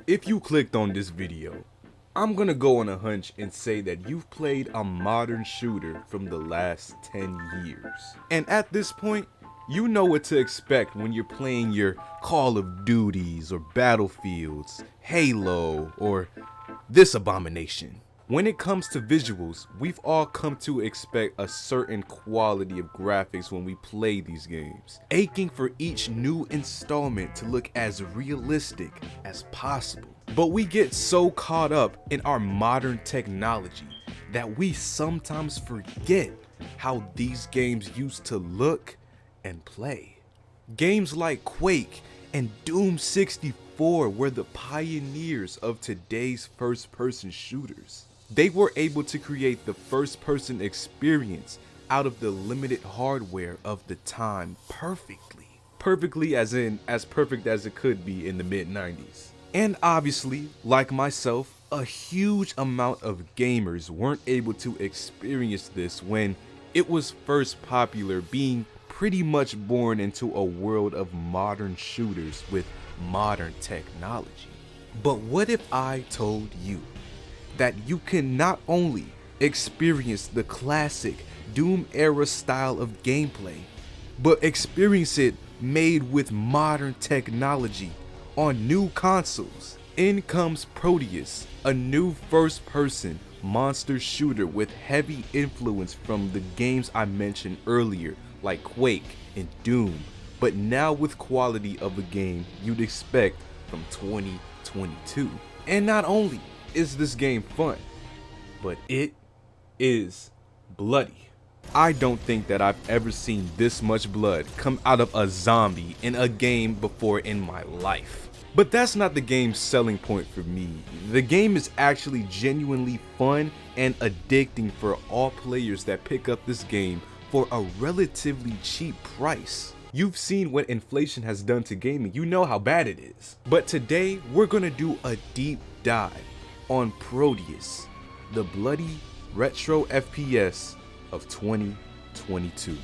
If you clicked on this video, I'm gonna go on a hunch and say that you've played a modern shooter from the last 10 years. And at this point, you know what to expect when you're playing your Call of Duties or Battlefields, Halo, or this abomination. When it comes to visuals, we've all come to expect a certain quality of graphics when we play these games, aching for each new installment to look as realistic as possible. But we get so caught up in our modern technology that we sometimes forget how these games used to look and play. Games like Quake and Doom 64 were the pioneers of today's first-person shooters. They were able to create the first-person experience out of the limited hardware of the time perfectly. Perfectly as in as perfect as it could be in the mid-90s. And obviously, like myself, a huge amount of gamers weren't able to experience this when it was first popular, being pretty much born into a world of modern shooters with modern technology. But what if I told you that you can not only experience the classic Doom era style of gameplay, but experience it made with modern technology on new consoles? In comes Prodeus, a new first-person monster shooter with heavy influence from the games I mentioned earlier, like Quake and Doom, but now with quality of a game you'd expect from 2022. And not only is this game fun, but it is bloody. I don't think that I've ever seen this much blood come out of a zombie in a game before in my life. But that's not the game's selling point for me. The game is actually genuinely fun and addicting for all players that pick up this game for a relatively cheap price. You've seen what inflation has done to gaming, you know how bad it is. But today, we're gonna do a deep dive on Prodeus, the bloody retro FPS of 2022.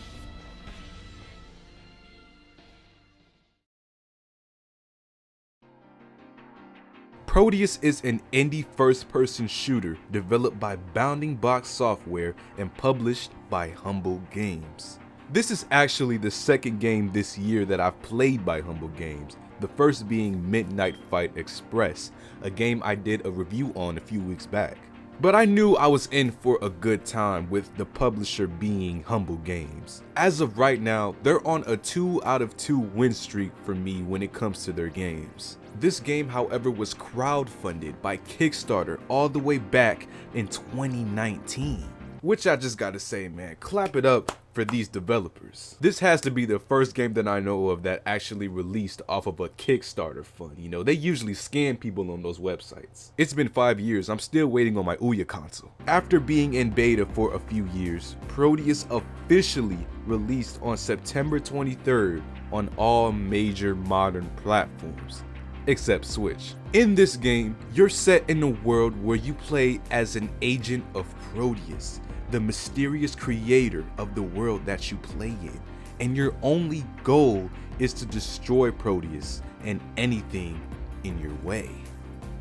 Prodeus is an indie first-person shooter developed by Bounding Box Software and published by Humble Games. This is actually the second game this year that I've played by Humble Games, the first being Midnight Fight Express, a game I did a review on a few weeks back. But I knew I was in for a good time with the publisher being Humble Games. As of right now, they're on a 2 out of 2 win streak for me when it comes to their games. This game, however, was crowdfunded by Kickstarter all the way back in 2019. Which I just gotta say, man, clap it up for these developers. This has to be the first game that I know of that actually released off of a Kickstarter fund. You know, they usually scam people on those websites. It's been 5 years, I'm still waiting on my Ouya console. After being in beta for a few years, Prodeus officially released on September 23rd on all major modern platforms, except Switch. In this game, you're set in a world where you play as an agent of Prodeus, the mysterious creator of the world that you play in, and your only goal is to destroy Prodeus and anything in your way.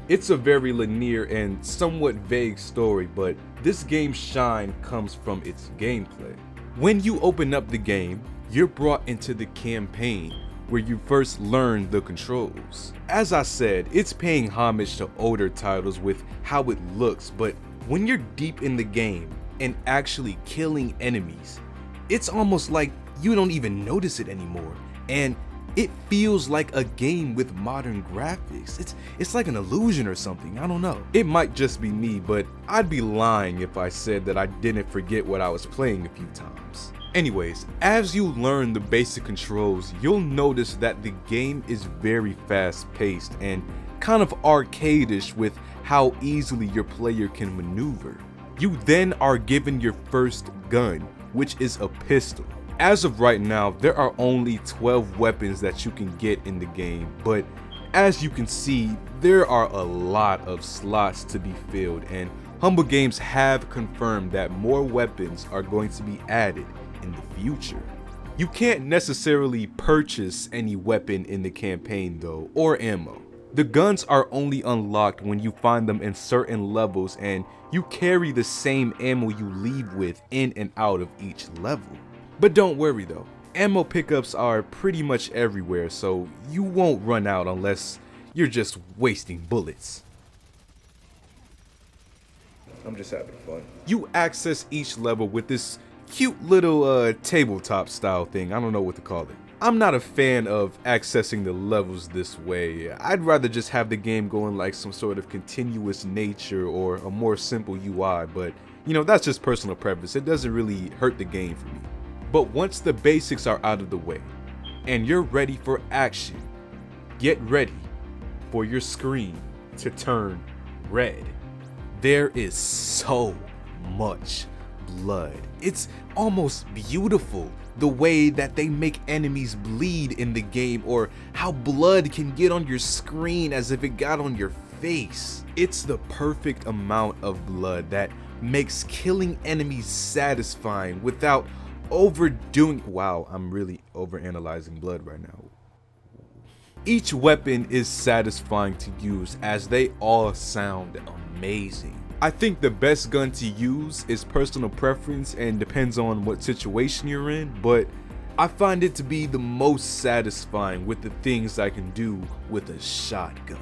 It's a very linear and somewhat vague story, but this game's shine comes from its gameplay. When you open up the game, you're brought into the campaign where you first learn the controls. As I said, it's paying homage to older titles with how it looks, but when you're deep in the game and actually killing enemies, it's almost like you don't even notice it anymore, and it feels like a game with modern graphics. It's like an illusion or something, I don't know. It might just be me, but I'd be lying if I said that I didn't forget what I was playing a few times. Anyways, as you learn the basic controls, you'll notice that the game is very fast-paced and kind of arcadish with how easily your player can maneuver. You then are given your first gun, which is a pistol. As of right now, there are only 12 weapons that you can get in the game, but as you can see, there are a lot of slots to be filled, and Humble Games have confirmed that more weapons are going to be added in the future. You can't necessarily purchase any weapon in the campaign though, or ammo. The guns are only unlocked when you find them in certain levels, and you carry the same ammo you leave with in and out of each level. But don't worry though, ammo pickups are pretty much everywhere, so you won't run out unless you're just wasting bullets. I'm just having fun. You access each level with this cute little tabletop style thing. I don't know what to call it. I'm not a fan of accessing the levels this way. I'd rather just have the game going like some sort of continuous nature or a more simple UI, but you know, that's just personal preference. It doesn't really hurt the game for me. But once the basics are out of the way and you're ready for action, get ready for your screen to turn red. There is so much blood. It's almost beautiful the way that they make enemies bleed in the game, or how blood can get on your screen as if it got on your face. It's the perfect amount of blood that makes killing enemies satisfying without overdoing. Wow, I'm really overanalyzing blood right now. Each weapon is satisfying to use as they all sound amazing. I think the best gun to use is personal preference and depends on what situation you're in, but I find it to be the most satisfying with the things I can do with a shotgun.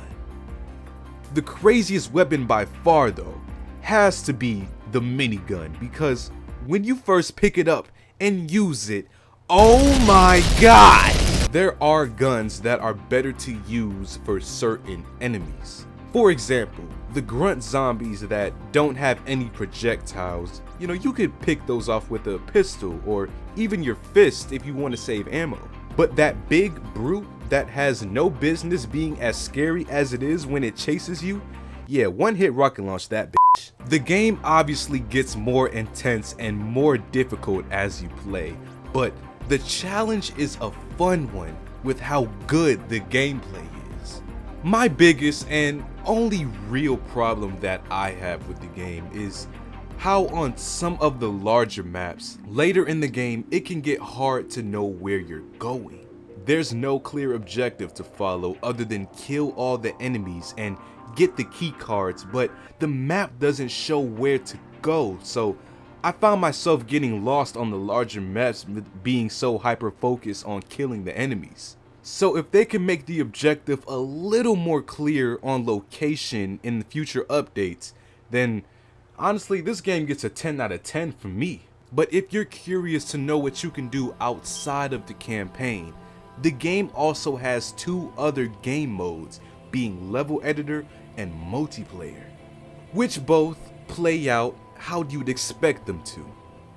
The craziest weapon by far though has to be the minigun, because when you first pick it up and use it, oh my god! There are guns that are better to use for certain enemies. For example, the grunt zombies that don't have any projectiles, you know, you could pick those off with a pistol or even your fist if you want to save ammo. But that big brute that has no business being as scary as it is when it chases you, yeah, one hit rocket launch that bitch. The game obviously gets more intense and more difficult as you play, but the challenge is a fun one with how good the gameplay is. My biggest and only real problem that I have with the game is how on some of the larger maps later in the game it can get hard to know where you're going. There's no clear objective to follow other than kill all the enemies and get the key cards, but the map doesn't show where to go, so I found myself getting lost on the larger maps being so hyper focused on killing the enemies. So if they can make the objective a little more clear on location in the future updates, then honestly this game gets a 10 out of 10 from me. But if you're curious to know what you can do outside of the campaign, the game also has two other game modes, being level editor and multiplayer, which both play out how you'd expect them to.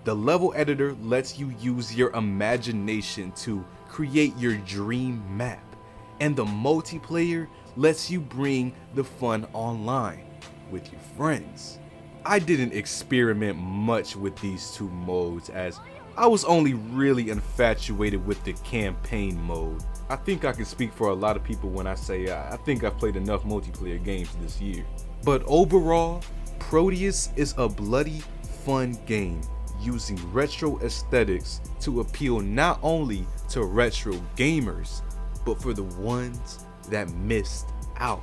The level editor lets you use your imagination to create your dream map, and the multiplayer lets you bring the fun online with your friends. I didn't experiment much with these two modes as I was only really infatuated with the campaign mode. I think I can speak for a lot of people when I say I think I've played enough multiplayer games this year. But overall, Prodeus is a bloody fun game using retro aesthetics to appeal not only to retro gamers, but for the ones that missed out.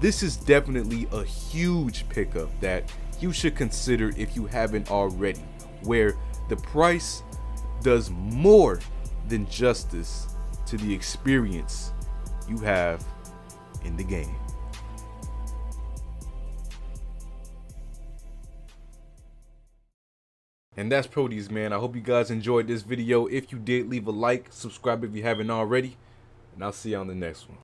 This is definitely a huge pickup that you should consider if you haven't already, where the price does more than justice to the experience you have in the game. And that's Prodeus, man. I hope you guys enjoyed this video. If you did, leave a like, subscribe if you haven't already, and I'll see you on the next one.